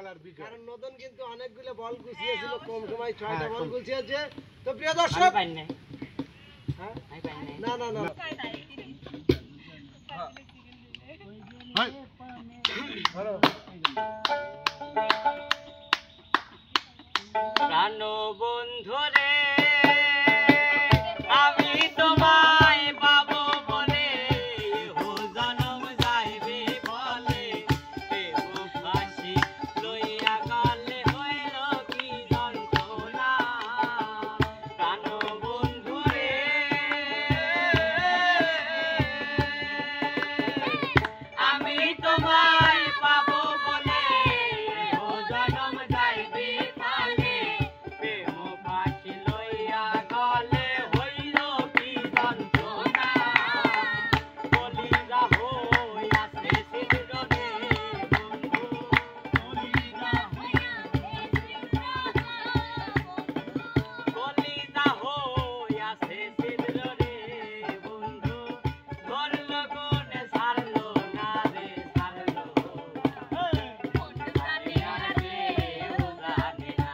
কারণ নতুন কিন্তু অনেকগুলো বল গুছিয়েছিল, কম সময় 6টা বল গুছিয়েছে। তো প্রিয় দর্শক, না না না প্রাণ বন্ধু রে আমি তোমায় পাবো বলে জনম যাইবে বলে ফাঁসি লইয়া গেলে হইল কি যন্ত্রণা। প্রাণ বন্ধু রে আমি তোমায় পাবো বলে জনম যাইবে বলে ফাঁসি লইয়া গলে হইল কি যন্ত্রণা। বলি যাহো আছে সিদ্ধরে বন্ধু, বলি যাহো আছে সিদ্ধরে বন্ধু, ধরল গুণে ছাড়লো না রে ছাড়লো মন জানে আর কেউ জানে না,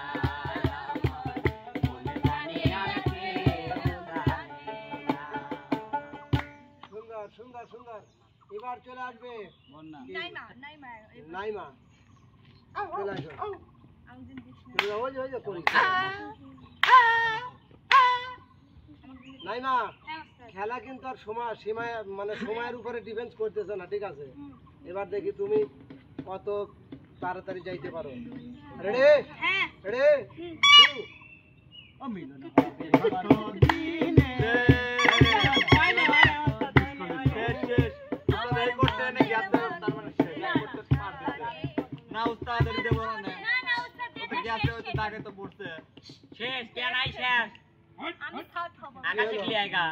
মন জানে আর কেউ জানে না। সুন্দর সুন্দর সুন্দর। এবার চলে আসবে নাইমা। চলে আসো, চলে যাও, ওই যে, ওই যে করি। নাইমা, খেলা কিন্তু আর সময়ের উপরে ডিফেন্স করতেছে না, ঠিক আছে? এবার দেখি তুমি কত তাড়াতাড়ি যাইতে পারো। রেডি রেডি শুরু। না উস্তাদের দেব না, ওটা গ্যাসে হইতে তাকে তো পড়ছে শেষ পেনাই শেষ আকাশে কি আएगा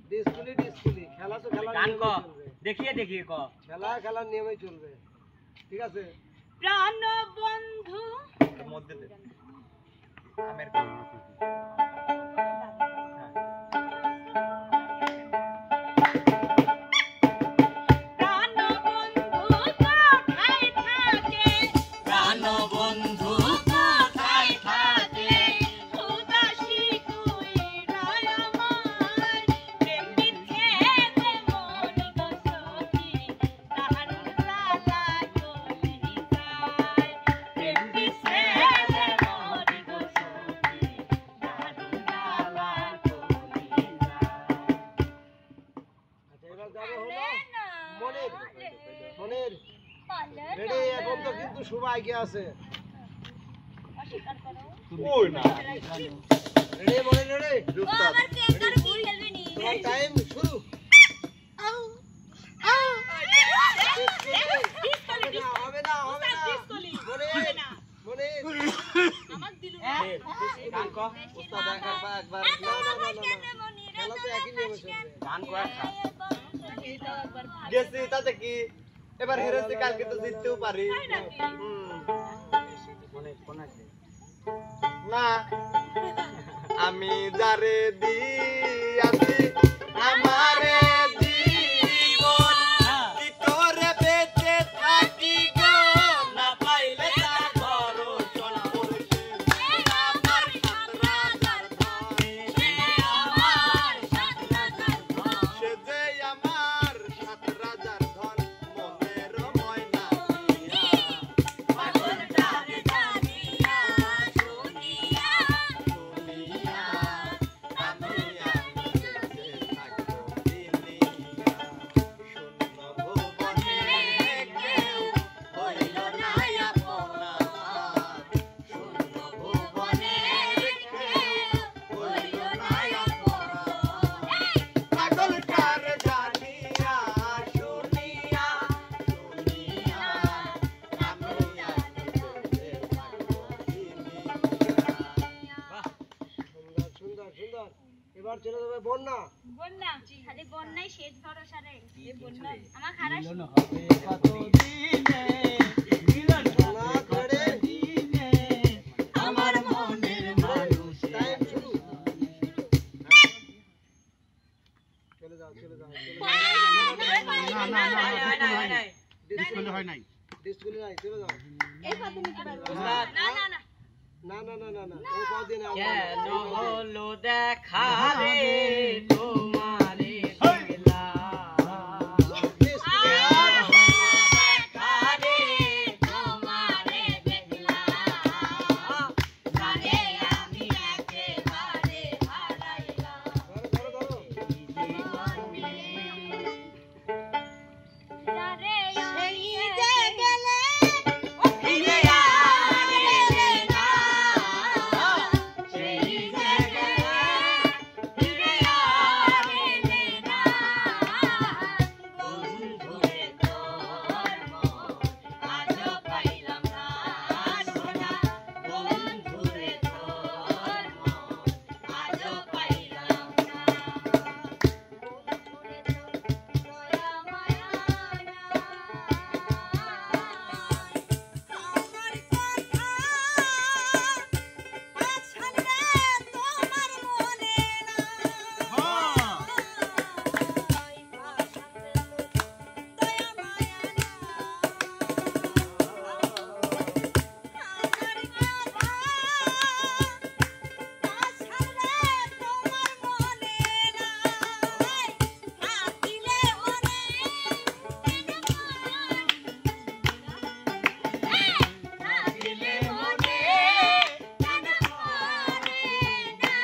ডিসকুলি খেলা তো খেলা গান ক দেখিয়ে দেখিয়ে ক খেলার নিয়মেই চলবে, ঠিক আছে? প্রাণ বন্ধু মধ্যে দে আমের রেডি? এখন তো কিন্তু সবাই আগে আছে। ওই না রেডি মনে রেডি? তোমার টাইম শুরু। হবে না হবে না মনে গান ক উস্তাদ একবার না না না না খেলা তো একই নিয়মে চলবে। গান ক একটা গেছি তাতে কি এবার হেরেছি, কালকে তো জিততেও পারি। মনে কোন আছে না আমি যারে দিয়াছি আমারে জীবন কি করে বেঁচে থাকি গো, না পাইলে তার ভরসা করছি আমার সাত রাজার ধন, সে যে আমার সাত রাজার ধন, মনের ময়না দিয়া এবার চলে যাবে বন্যা। খালি বন্যাই শেষ ভরসা রে। এই বন্যা আমার খারাপ আমার মনের মানুষ টাইম শুরু। চলে যাও চলে যাও হয় নাই ডিসকুলি নাই চলে যাও এই পাতে নিতে পারবো উস্তাদ না না না না না না না না এই কদিন কেন হলো দেখা রে তোমারে দেখলাম দেখা রে তোমারে দেখলাম তারে আমি একেবারে হারাইলাম তারে সেই যে গেলে ফিরে আর এলে না সেই জায়গায় ফিরে আর এলে না বন্ধুরে তোর মন আজও পাইলাম না সোনা বন্ধুরে তোর মন আজও পাইলাম না আমার কথা আছালে তোমার মনে না দয়া মায়া না আমার কথা আছালে তোমার মনে না থাকিলে মনে দিলে মনে কেন করে না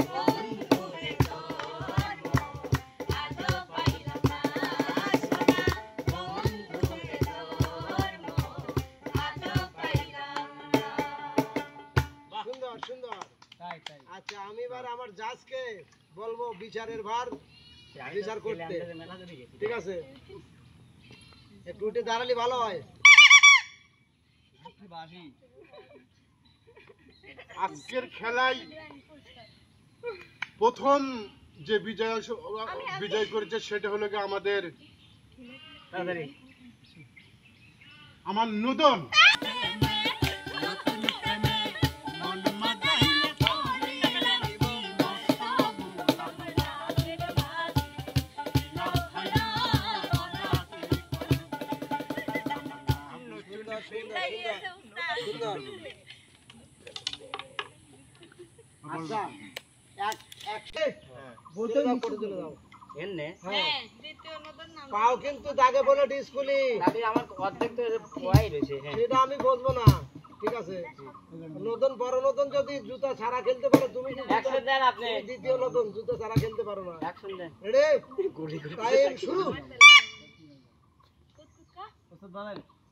বন্ধুরে তোর মন আজও পাইলাম না সোনা বন্ধুরে তোর মন আজও পাইলাম না সুন্দর সুন্দর আচ্ছা আমি এবার আমার জাজকে বলবো বিচারের ভার বিচার করতে ঠিক আছে একটু উঠে দাঁড়ালে ভালো হয় আজকের খেলায় প্রথম যে বিজয় করেছে সেটা হলো গিয়ে আমার নূতন সুন্দর আচ্ছা বলতে দাও এনে হ্যাঁ দ্বিতীয় নতুন নাম পাও কিন্তু দাগে বলে ডিসকুলি তাহলে আমার অর্ধেক তো পোয়াই রয়েছে হ্যাঁ সেটা আমি বুঝবো না ঠিক আছে নতুন বড় নতুন যদি জুতা ছাড়া খেলতে পারো তুমি কি জুতা- অ্যাকশন দেন আপনি তুমি দ্বিতীয় নতুন জুতা ছাড়া খেলতে পারো না অ্যাকশন দেন রেডি গুলি গুলি টাইম শুরু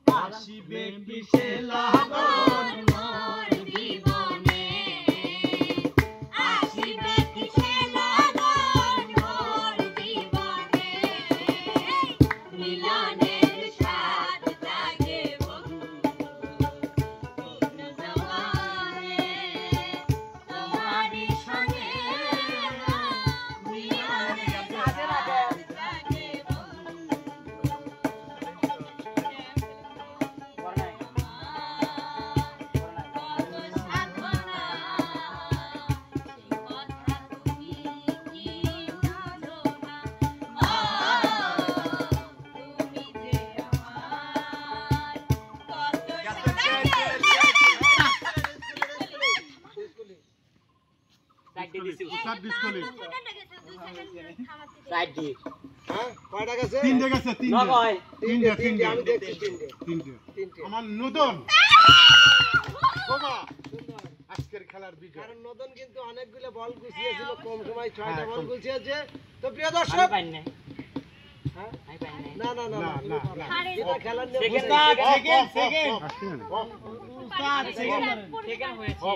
আসিবে কিসে লাগন মোর জীবনে আসিবে কিসে লাগন মোর জীবনে মিলনের স্বাদ জাগে বন্ধু কোন জবানে তোমারই সঙ্গে মিলনের স্বাদ জাগে উস্তাদ ডিসকুলি সাইড দিয়ে হ্যাঁ কয়টা গেছে তিনটে গেছে নয় তিনটে তিনটে আমি দেখছি তিনটে তিনটে তিনটে আমার নূতন বাবা আজকের খেলার বিজয় কারণ নতুন কিন্তু অনেকগুলো বল গুছিয়েছিল কম সময় 6টা বল কম। গুছিয়েছে তো প্রিয় আমি দর্শক পাই নাই হ্যাঁ আমি পাই নাই না না না না, তুমি না, পারো না। না। যেটা খেলার নিয়ম সেকেন্ড সেকেন্ড হয়েছে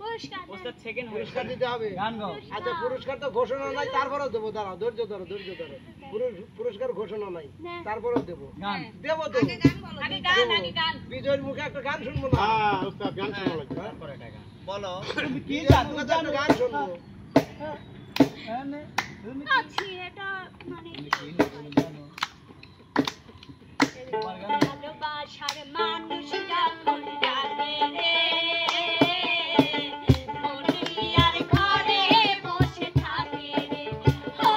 পুরস্কার ওস্তাদ সেকেন্ড পুরস্কার দিতে হবে আচ্ছা পুরস্কার তো ঘোষণা নাই তারপরেও দেবো দাঁড়াও ধৈর্য ধরো পুরস্কার ঘোষণা নাই তারপরেও দেবো দেবো দেবো আগে গান আগে গান বিজয়ের মুখে একটা গান শুনবো না হ্যাঁ উস্তাদ গান শোনা লাগবে বিজয়ের মুখে তো একটা গান শুনবো আছি এটা মানে ভালোবাসার মানুষটা কোন ডালে রে মনিয়ার ঘরে বসে থাকে রে ও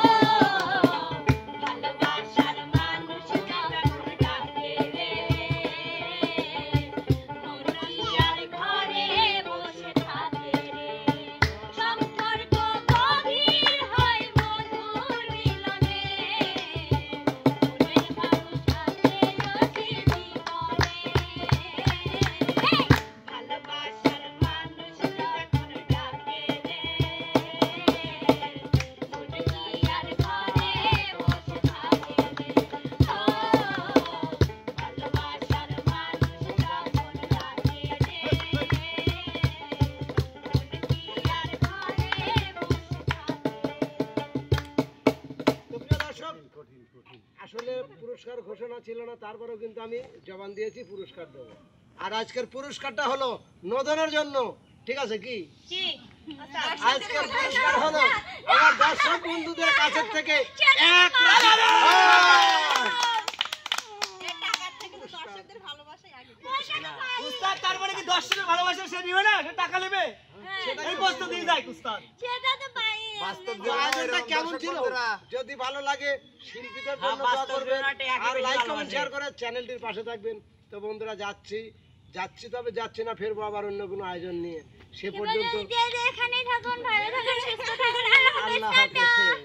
ভালোবাসার মানুষটা কোন ডালে রে দেওয়ার ঘোষণা ছিল না, তারপরেও কিন্তু আমি জবান দিয়েছি পুরস্কার দেবো। আর আজকের পুরস্কারটা হলো নদনের জন্য, ঠিক আছে কি? আজকের পুরস্কার হলো আমার দর্শক বন্ধুদের কাছের থেকে 1 লাখ উস্তাদ তার মানে কি দর্শকের ভালোবাসা সে নিবে না, সে টাকা নেবে? এই বস্তু দিয়ে যায় উস্তাদ। সেটা তো পাই বাস্তব আয়োজনটা কেমন ছিল? যদি ভালো লাগে শিল্পীদের জন্য দোয়া করবেন আর লাইক কমেন্ট শেয়ার করে চ্যানেলটির পাশে থাকবেন। তো বন্ধুরা যাচ্ছি তবে যাচ্ছি না, ফেরবো আবার অন্য কোনো আয়োজন নিয়ে। সে পর্যন্ত এখানেই থাকুন, ভালো থাকুন, সুস্থ থাকুন, আল্লাহ হাফেজ।